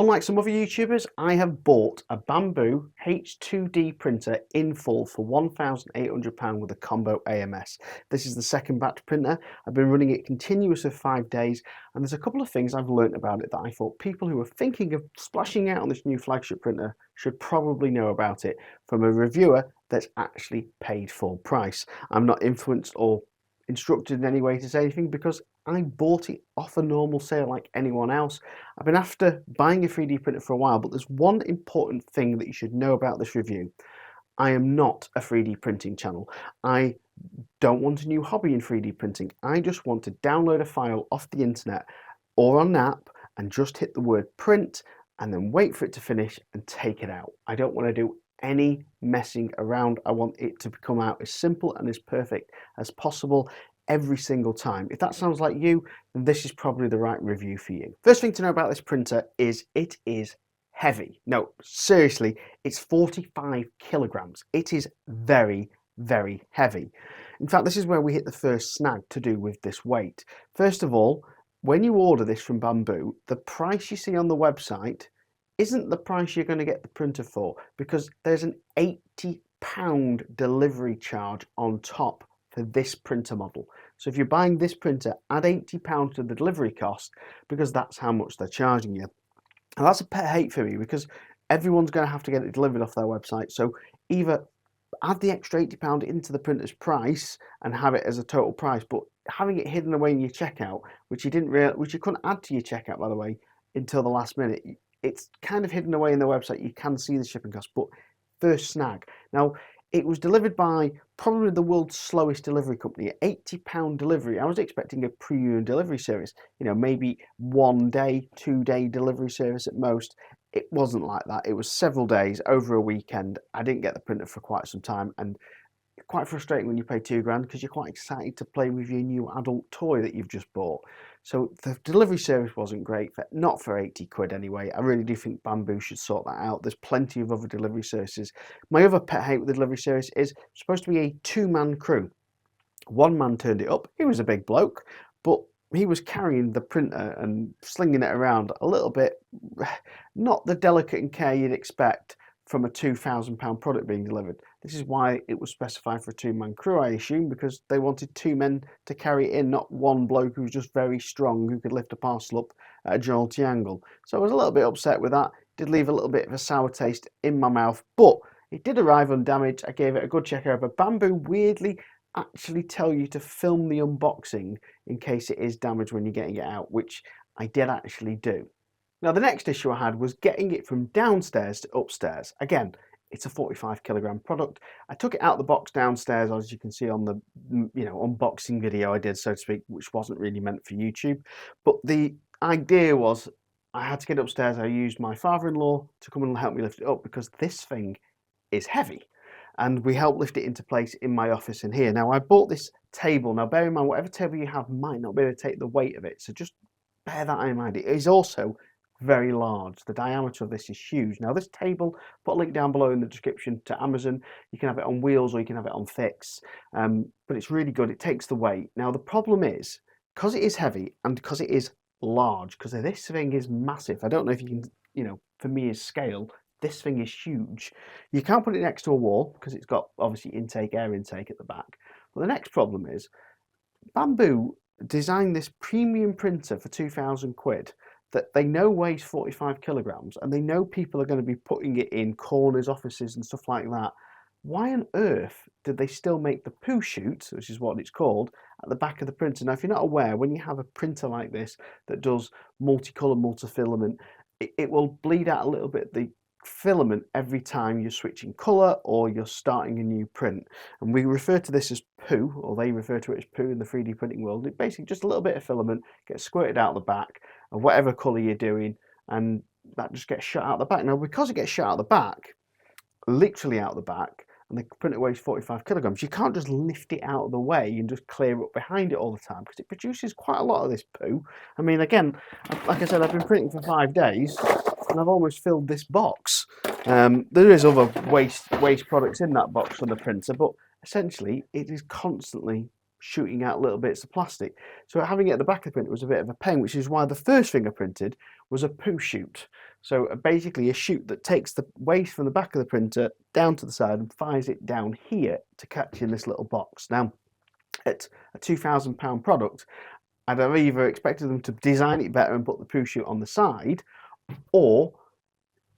Unlike some other YouTubers, I have bought a Bambu H2D printer in full for £1,800 with a combo AMS. This is the second batch printer. I've been running it continuous for 5 days, and there's a couple of things I've learnt about it that I thought people who are thinking of splashing out on this new flagship printer should probably know about it from a reviewer that's actually paid full price. I'm not influenced or instructed in any way to say anything because I bought it off a normal sale like anyone else. I've been after buying a 3D printer for a while, but there's one important thing that you should know about this review. I am not a 3D printing channel. I don't want a new hobby in 3D printing. I just want to download a file off the internet or on an app and just hit the word print and then wait for it to finish and take it out. I don't want to do any messing around. I want it to come out as simple and as perfect as possible every single time. If that sounds like you, then this is probably the right review for you. First thing to know about this printer is it is heavy. No, seriously, it's 45 kilograms. It is very, very heavy. In fact, this is where we hit the first snag to do with this weight. First of all, when you order this from Bambu, the price you see on the website isn't the price you're going to get the printer for, because there's an £80 delivery charge on top for this printer model. So if you're buying this printer, add £80 to the delivery cost, because that's how much they're charging you. And that's a pet hate for me, because everyone's going to have to get it delivered off their website. So either add the extra £80 into the printer's price and have it as a total price, but having it hidden away in your checkout, which you couldn't add to your checkout, by the way, until the last minute. It's kind of hidden away in the website. You can see the shipping costs, but first snag. Now, it was delivered by probably the world's slowest delivery company, £80 delivery. I was expecting a premium delivery service, maybe 1 day, 2 day delivery service at most. It wasn't like that. It was several days over a weekend. I didn't get the printer for quite some time, and quite frustrating when you pay £2 because you're quite excited to play with your new adult toy that you've just bought. So the delivery service wasn't great, not for 80 quid anyway. I really do think Bambu should sort that out. There's plenty of other delivery services. My other pet hate with the delivery service is supposed to be a 2-man crew. One man turned it up. He was a big bloke, but he was carrying the printer and slinging it around a little bit, not the delicate care you'd expect from a £2,000 product being delivered. This is why it was specified for a 2-man crew, I assume, because they wanted 2 men to carry it in, not one bloke who was just very strong who could lift a parcel up at a jolty angle. So I was a little bit upset with that. It did leave a little bit of a sour taste in my mouth, but it did arrive undamaged. I gave it a good check over. Bambu weirdly actually tell you to film the unboxing in case it is damaged when you're getting it out, which I did actually do. Now, the next issue I had was getting it from downstairs to upstairs. Again, it's a 45 kilogram product. I took it out the box downstairs, as you can see on the unboxing video I did, so to speak, which wasn't really meant for YouTube. But the idea was I had to get upstairs. I used my father-in-law to come and help me lift it up because this thing is heavy. And we helped lift it into place in my office in here. Now, I bought this table. Now, bear in mind, whatever table you have might not be able to take the weight of it. So just bear that in mind. It is also very large. The diameter of this is huge. Now, this table, put a link down below in the description to Amazon. You can have it on wheels or you can have it on fixed. But it's really good. It takes the weight. Now, the problem is, because it is heavy and because it is large, because this thing is massive. I don't know if you can, for me as scale, this thing is huge. You can't put it next to a wall because it's got obviously air intake at the back. But the next problem is Bambu designed this premium printer for 2,000 quid that they know weighs 45 kilograms and they know people are going to be putting it in corners, offices and stuff like that. Why on earth did they still make the poo chute, which is what it's called, at the back of the printer? Now, if you're not aware, when you have a printer like this that does multicolour, multi-filament, it will bleed out a little bit the filament every time you're switching colour or you're starting a new print. And we refer to this as poo, or they refer to it as poo in the 3D printing world. It's basically just a little bit of filament gets squirted out the back of whatever colour you're doing, and that just gets shot out the back. Now, because it gets shot out the back, literally out the back, and the printer weighs 45 kilograms, you can't just lift it out of the way and just clear up behind it all the time because it produces quite a lot of this poo. I mean, again, like I said, I've been printing for 5 days and I've almost filled this box. There is other waste products in that box for the printer, but essentially it is constantly shooting out little bits of plastic. So having it at the back of the printer was a bit of a pain, which is why the first thing I printed was a poo chute. So basically a chute that takes the waste from the back of the printer down to the side and fires it down here to catch in this little box. Now, at a £2,000 product, I'd have either expected them to design it better and put the poo chute on the side, or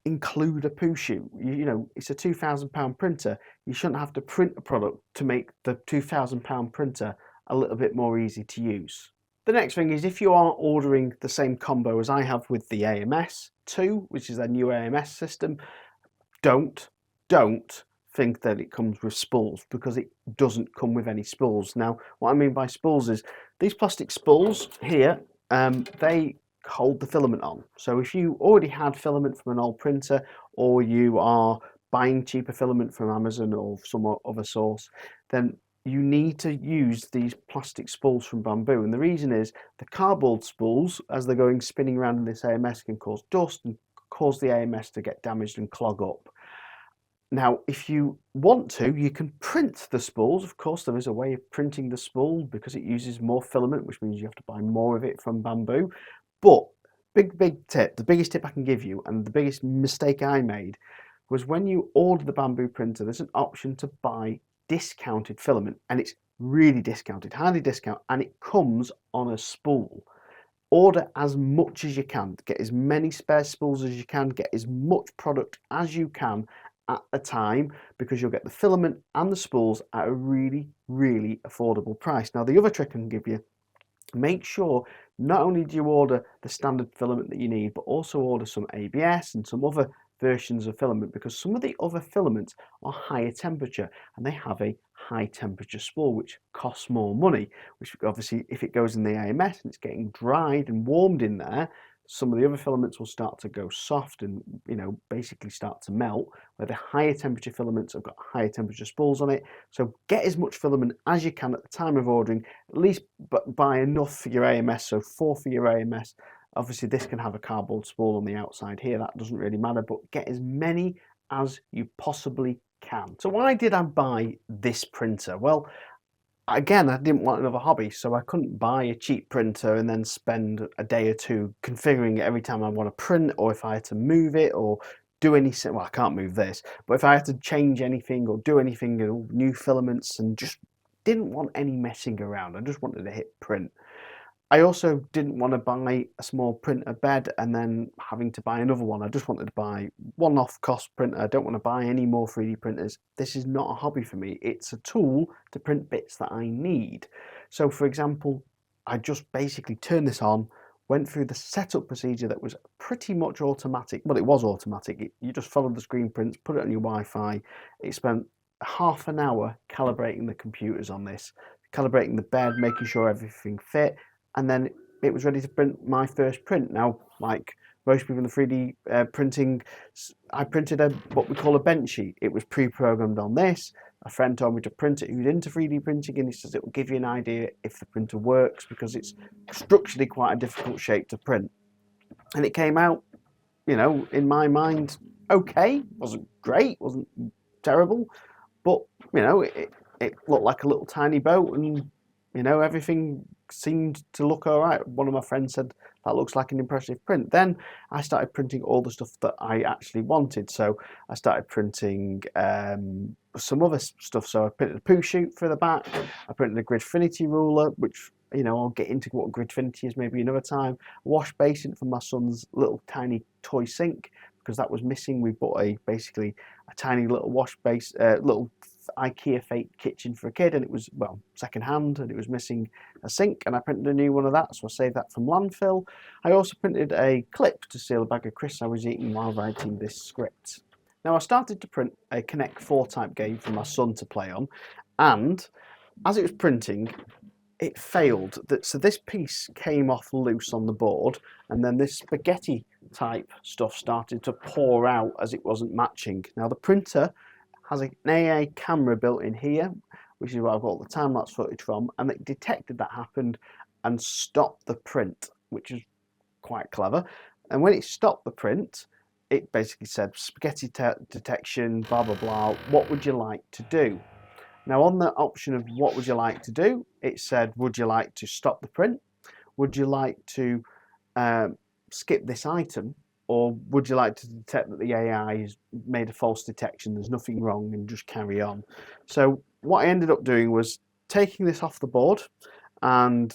include a poo chute. You know, it's a £2,000 printer. You shouldn't have to print a product to make the £2,000 printer a little bit more easy to use. The next thing is, if you are ordering the same combo as I have with the AMS 2, which is their new AMS system, don't think that it comes with spools, because it doesn't come with any spools. Now, what I mean by spools is these plastic spools here, they hold the filament on. So if you already had filament from an old printer, or you are buying cheaper filament from Amazon or some other source, then you need to use these plastic spools from Bambu. And the reason is the cardboard spools, as they're going spinning around in this AMS, can cause dust and cause the AMS to get damaged and clog up. Now, if you want to, you can print the spools. Of course, there is a way of printing the spool because it uses more filament, which means you have to buy more of it from Bambu. But big tip, the biggest tip I can give you, and the biggest mistake I made, was when you order the Bambu printer, there's an option to buy discounted filament, and it's really discounted, highly discounted, and it comes on a spool. Order as much as you can, get as many spare spools as you can, get as much product as you can at a time, because you'll get the filament and the spools at a really affordable price. Now, the other trick I can give you, make sure not only do you order the standard filament that you need, but also order some ABS and some other versions of filament, because some of the other filaments are higher temperature and they have a high temperature spool, which costs more money, which obviously, if it goes in the AMS and it's getting dried and warmed in there, some of the other filaments will start to go soft and, you know, basically start to melt, where the higher temperature filaments have got higher temperature spools on it. So get as much filament as you can at the time of ordering, at least buy enough for your AMS, so 4 for your AMS. Obviously this can have a cardboard spool on the outside here, that doesn't really matter, but get as many as you possibly can. So why did I buy this printer? Well, again, I didn't want another hobby, so I couldn't buy a cheap printer and then spend a day or two configuring it every time I want to print, or if I had to move it or do anything. Well, I can't move this, but if I had to change anything or do anything, you know, new filaments, and just didn't want any messing around. I just wanted to hit print. I also didn't want to buy a small printer bed and then having to buy another one. I just wanted to buy one-off cost printer. I don't want to buy any more 3D printers. This is not a hobby for me. It's a tool to print bits that I need. So for example, I just basically turned this on, went through the setup procedure that was pretty much automatic. Well, it was automatic. You just followed the screen prints, put it on your Wi-Fi. It spent half an hour calibrating the computers on this, calibrating the bed, making sure everything fit. And then it was ready to print my first print. Now, like most people in the 3D printing, I printed what we call a bench sheet. It was pre-programmed on this. A friend told me to print it who's into 3D printing, and he says it will give you an idea if the printer works, because it's structurally quite a difficult shape to print. And it came out, you know, in my mind, okay. Wasn't great, wasn't terrible, but, you know, it looked like a little tiny boat, and, you know, everything seemed to look all right. One of my friends said that looks like an impressive print. Then I started printing all the stuff that I actually wanted. So I started printing some other stuff. So I printed a poo chute for the back. I printed a Gridfinity ruler, which, you know, I'll get into what Gridfinity is maybe another time. A wash basin for my son's little tiny toy sink, because that was missing. We bought basically a tiny little wash base, little IKEA fake kitchen for a kid, and it was, well, second hand, and it was missing a sink, and I printed a new one of that, so I saved that from landfill. I also printed a clip to seal a bag of crisps I was eating while writing this script. Now, I started to print a Connect 4 type game for my son to play on, and as it was printing, it failed. So this piece came off loose on the board, and then this spaghetti type stuff started to pour out as it wasn't matching. Now, the printer has an AA camera built in here, which is where I've got all the time-lapse footage from, and it detected that happened and stopped the print, which is quite clever. And when it stopped the print, it basically said, spaghetti detection, blah, blah, blah, what would you like to do? Now on the option of what would you like to do, it said, would you like to stop the print? Would you like to skip this item? Or would you like to detect that the AI has made a false detection, there's nothing wrong, and just carry on? So what I ended up doing was taking this off the board, and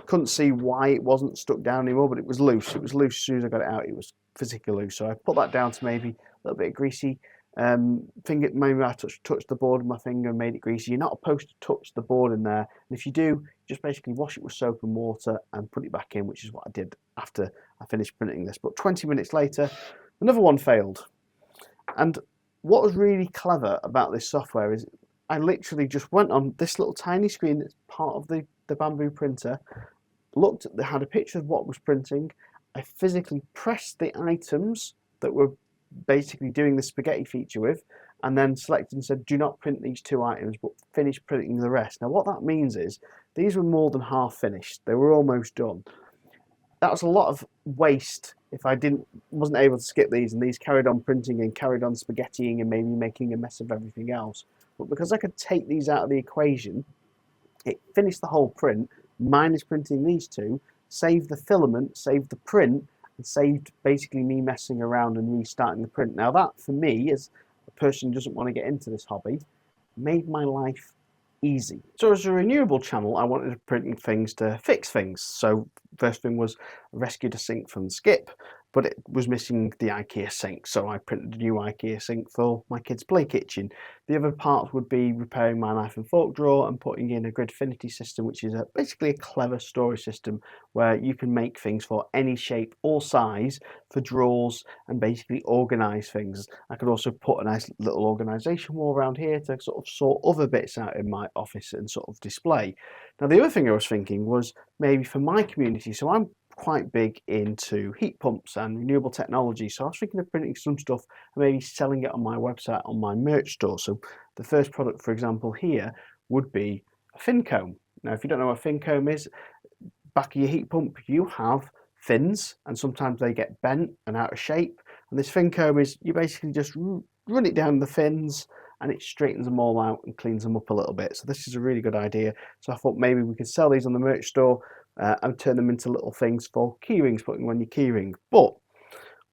couldn't see why it wasn't stuck down anymore, but it was loose. It was loose as soon as I got it out. It was physically loose. So I put that down to maybe a little bit of greasy finger. Maybe I touched the board with my finger and made it greasy. You're not supposed to touch the board in there. And if you do, just basically wash it with soap and water and put it back in, which is what I did after I finished printing this. But 20 minutes later, another one failed. And what was really clever about this software is I literally just went on this little tiny screen that's part of the Bambu printer, looked at had a picture of what was printing. I physically pressed the items that were basically doing the spaghetti feature with, and then selected and said, do not print these 2 items, but finish printing the rest. Now what that means is these were more than half finished. They were almost done. That was a lot of waste if I wasn't able to skip these, and these carried on printing and carried on spaghettiing and maybe making a mess of everything else. But because I could take these out of the equation, it finished the whole print, minus printing these 2, saved the filament, saved the print, and saved basically me messing around and restarting the print. Now that, for me, as a person who doesn't want to get into this hobby, made my life easy. So as a renewable channel, I wanted to print things to fix things. So first thing was I rescued a sink from the skip, but it was missing the IKEA sink. So I printed a new IKEA sink for my kids' play kitchen. The other parts would be repairing my knife and fork drawer and putting in a Gridfinity system, which is basically a clever storage system where you can make things for any shape or size for drawers and basically organize things. I could also put a nice little organization wall around here to sort of sort other bits out in my office and sort of display. Now the other thing I was thinking was maybe for my community, so I'm quite big into heat pumps and renewable technology, so I was thinking of printing some stuff and maybe selling it on my website, on my merch store. So the first product, for example, here would be a fin comb. Now if you don't know what a fin comb is, back of your heat pump you have fins, and sometimes they get bent and out of shape, and this fin comb is, you basically just run it down the fins and it straightens them all out and cleans them up a little bit. So this is a really good idea. So I thought maybe we could sell these on the merch store and turn them into little things for key rings, putting on your key ring. But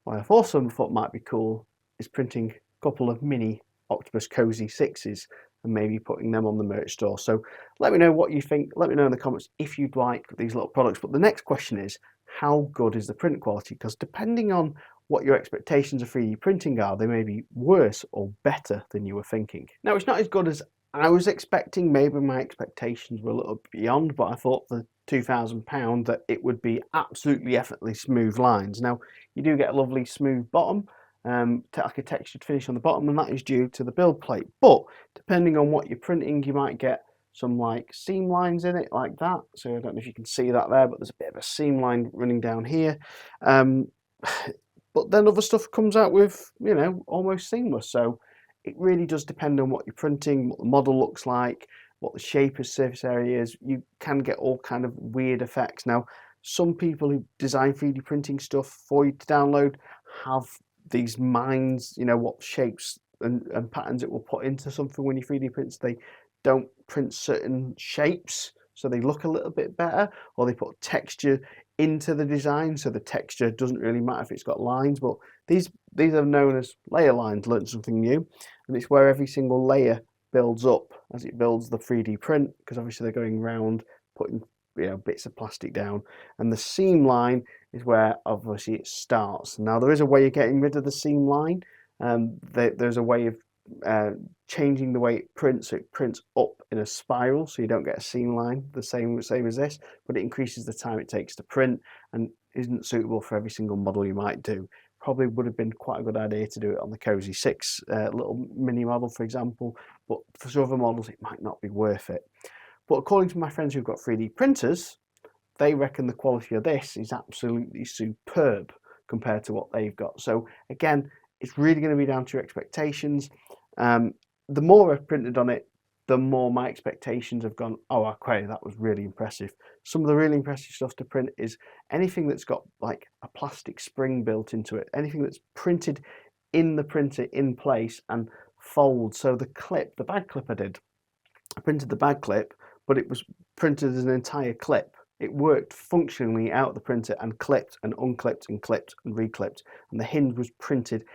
what I've also thought might be cool is printing a couple of mini Octopus Cozy 6s and maybe putting them on the merch store. So let me know what you think. Let me know in the comments if you'd like these little products. But the next question is, how good is the print quality? Because depending on what your expectations of 3D printing are, they may be worse or better than you were thinking. Now, it's not as good as I was expecting. Maybe my expectations were a little beyond, but I thought for £2,000 that it would be absolutely effortlessly smooth lines. Now, you do get a lovely smooth bottom, like a textured finish on the bottom, and that is due to the build plate. But depending on what you're printing, you might get some like seam lines in it like that. So I don't know if you can see that there, but there's a bit of a seam line running down here. But then other stuff comes out with, you know, almost seamless. So it really does depend on what you're printing, what the model looks like, what the shape of surface area is. You can get all kind of weird effects. Now, some people who design 3D printing stuff for you to download have these minds, you know, what shapes and patterns it will put into something when you 3D print. They don't print certain shapes, so they look a little bit better, or they put texture into the design, so the texture doesn't really matter if it's got lines. But these are known as layer lines. Learned something new, and it's where every single layer builds up as it builds the 3D print, because obviously they're going around putting, you know, bits of plastic down, and the seam line is where obviously it starts. Now there is a way of getting rid of the seam line. There's a way of changing the way it prints, so it prints up in a spiral, so you don't get a seam line the same as this, but it increases the time it takes to print and isn't suitable for every single model you might do. Probably would have been quite a good idea to do it on the Cozy 6 little mini model, for example, but for some other models it might not be worth it. But according to my friends who've got 3D printers, they reckon the quality of this is absolutely superb compared to what they've got. So again, it's really going to be down to your expectations. The more I've printed on it, the more my expectations have gone, oh, okay, that was really impressive. Some of the really impressive stuff to print is anything that's got like a plastic spring built into it, anything that's printed in the printer in place and folds. So the bag clip I did, I printed the bag clip, but it was printed as an entire clip. It worked functionally out of the printer and clipped and unclipped and clipped and reclipped, and the hinge was printed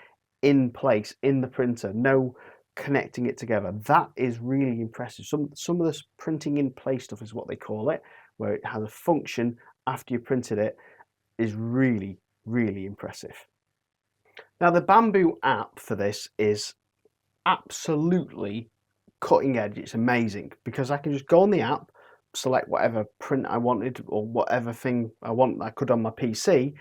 in place in the printer, no connecting it together. That is really impressive. Some of this printing in place stuff is what they call it, where it has a function after you printed it, is really, really impressive. Now the Bambu app for this is absolutely cutting edge. It's amazing because I can just go on the app, select whatever print I wanted or whatever thing I want I could on my PC,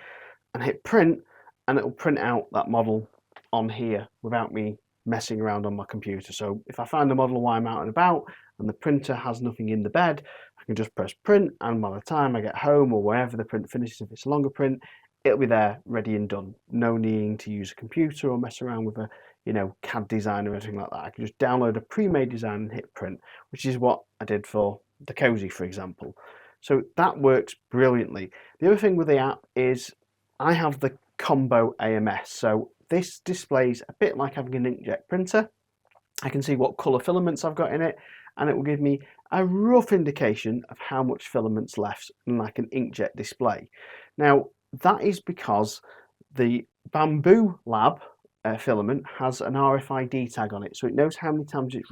and hit print, and it will print out that model on here without me messing around on my computer. So if I find a model while I'm out and about and the printer has nothing in the bed, I can just press print, and by the time I get home or wherever the print finishes, if it's a longer print, it'll be there ready and done. No needing to use a computer or mess around with a CAD design or anything like that. I can just download a pre-made design and hit print, which is what I did for the cozy, for example. So that works brilliantly. The other thing with the app is I have the combo AMS. So this displays a bit like having an inkjet printer. I can see what colour filaments I've got in it, and it will give me a rough indication of how much filament's left, like an inkjet display. Now that is because the Bambulab filament has an RFID tag on it, so it knows how many times it's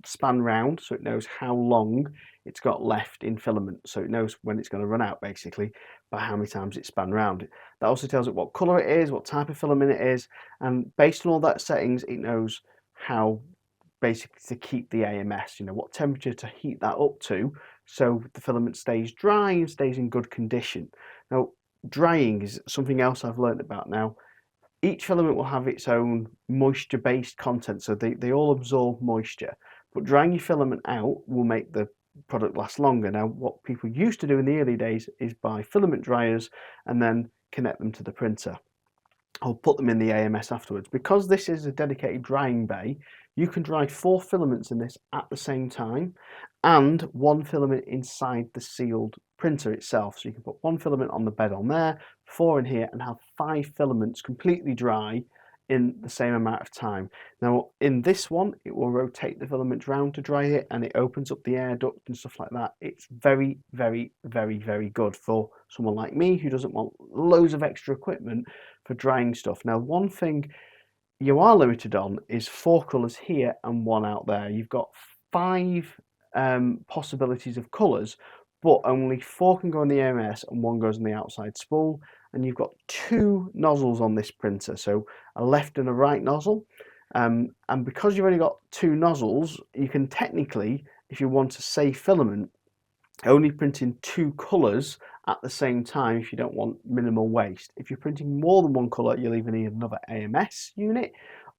span round, so it knows how long it's got left in filament, so it knows when it's going to run out basically by how many times it's span round. That also tells it what colour it is, what type of filament it is, and based on all that settings it knows how basically to keep the AMS, what temperature to heat that up to so the filament stays dry and stays in good condition. Now drying is something else I've learned about now. Each filament will have its own moisture based content, so they all absorb moisture, but drying your filament out will make the product last longer. Now what people used to do in the early days is buy filament dryers and then connect them to the printer. I'll put them in the AMS afterwards. Because this is a dedicated drying bay, you can dry 4 filaments in this at the same time and 1 filament inside the sealed printer itself. So you can put 1 filament on the bed on there, 4 in here, and have 5 filaments completely dry in the same amount of time. Now in this one it will rotate the filament round to dry it, and it opens up the air duct and stuff like that. It's very, very, very, very good for someone like me who doesn't want loads of extra equipment for drying stuff. Now one thing you are limited on is 4 colours here and 1 out there. You've got 5 possibilities of colours, but only 4 can go on the AMS and 1 goes on the outside spool, and you've got 2 nozzles on this printer, so a left and a right nozzle, and because you've only got 2 nozzles, you can technically, if you want to save filament, only print in 2 colours at the same time if you don't want minimal waste. If you're printing more than 1 colour, you'll either need another AMS unit,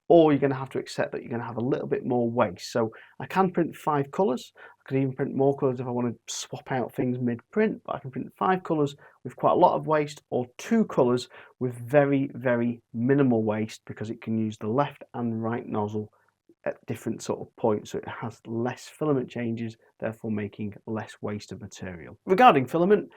or you're going to have to accept that you're going to have a little bit more waste. So I can print 5 colours. I could even print more colours if I want to swap out things mid-print, but I can print 5 colours with quite a lot of waste, or 2 colours with very, very minimal waste, because it can use the left and right nozzle at different sort of points, so it has less filament changes, therefore making less waste of material. Regarding filament,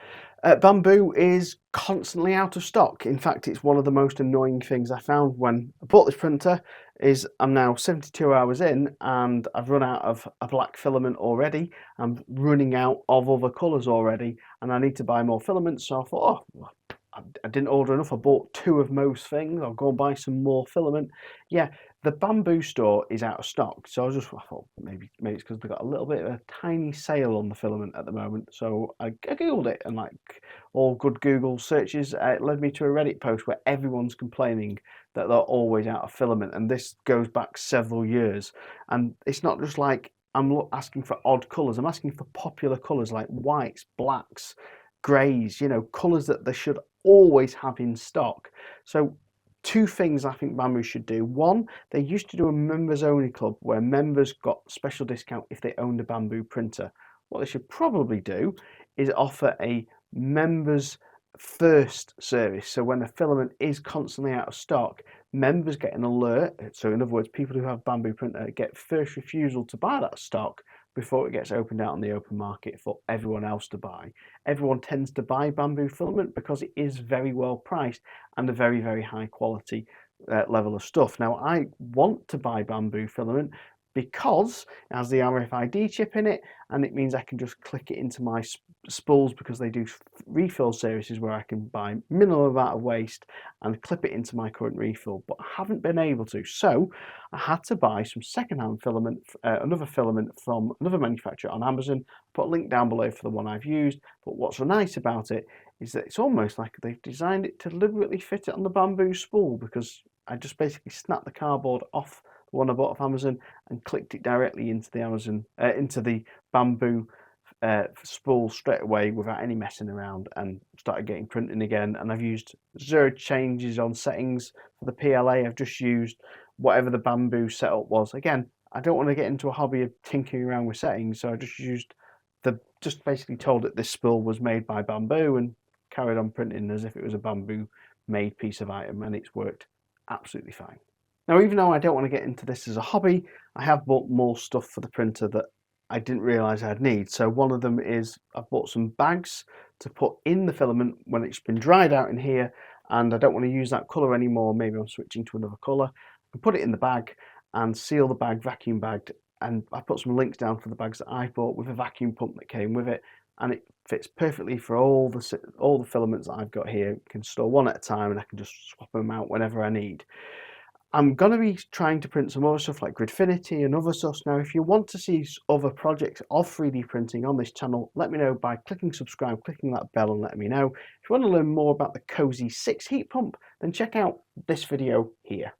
Bambu is constantly out of stock. In fact, it's one of the most annoying things I found when I bought this printer. Is I'm now 72 hours in and I've run out of a black filament already. I'm running out of other colours already, and I need to buy more filaments. So I thought, oh, I didn't order enough. I bought 2 of most things. I'll go and buy some more filament. Yeah, the Bambu store is out of stock. So I thought maybe it's because they've got a little bit of a tiny sale on the filament at the moment. So I googled it, and like all good Google searches, it led me to a Reddit post where everyone's complaining that they're always out of filament, and this goes back several years. And it's not just like I'm asking for odd colours. I'm asking for popular colours like whites, blacks, greys, colours that they should always have in stock. So 2 things I think Bambu should do. 1, they used to do a members only club where members got special discount if they owned a Bambu printer. What they should probably do is offer a members first service, so when a filament is constantly out of stock, members get an alert. So in other words, people who have Bambu printer get first refusal to buy that stock before it gets opened out on the open market for everyone else to buy. Everyone tends to buy Bambu filament because it is very well priced and a very, very high quality level of stuff. Now I want to buy Bambu filament because it has the RFID chip in it, and it means I can just click it into my spools, because they do refill services where I can buy minimal amount of waste and clip it into my current refill, but I haven't been able to. So I had to buy some secondhand filament, another filament from another manufacturer on Amazon. Put a link down below for the one I've used. But what's nice about it is that it's almost like they've designed it to deliberately fit it on the bamboo spool, because I just basically snapped the cardboard off the one I bought off Amazon and clicked it directly into the into the bamboo spool straight away without any messing around, and started getting printing again. And I've used zero changes on settings for the PLA. I've just used whatever the bamboo setup was. Again, I don't want to get into a hobby of tinkering around with settings, so I just basically told it this spool was made by bamboo and carried on printing as if it was a bamboo made piece of item, and it's worked absolutely fine. Now, even though I don't want to get into this as a hobby, I have bought more stuff for the printer that I didn't realise I'd need. So one of them is I've bought some bags to put in the filament when it's been dried out in here, and I don't want to use that colour anymore. Maybe I'm switching to another colour. I can put it in the bag and seal the bag, vacuum bagged, and I put some links down for the bags that I bought with a vacuum pump that came with it, and it fits perfectly for all the filaments that I've got here. I can store one at a time, and I can just swap them out whenever I need. I'm going to be trying to print some other stuff like Gridfinity and other stuff. Now, if you want to see other projects of 3D printing on this channel, let me know by clicking subscribe, clicking that bell, and letting me know. If you want to learn more about the Cozy 6 heat pump, then check out this video here.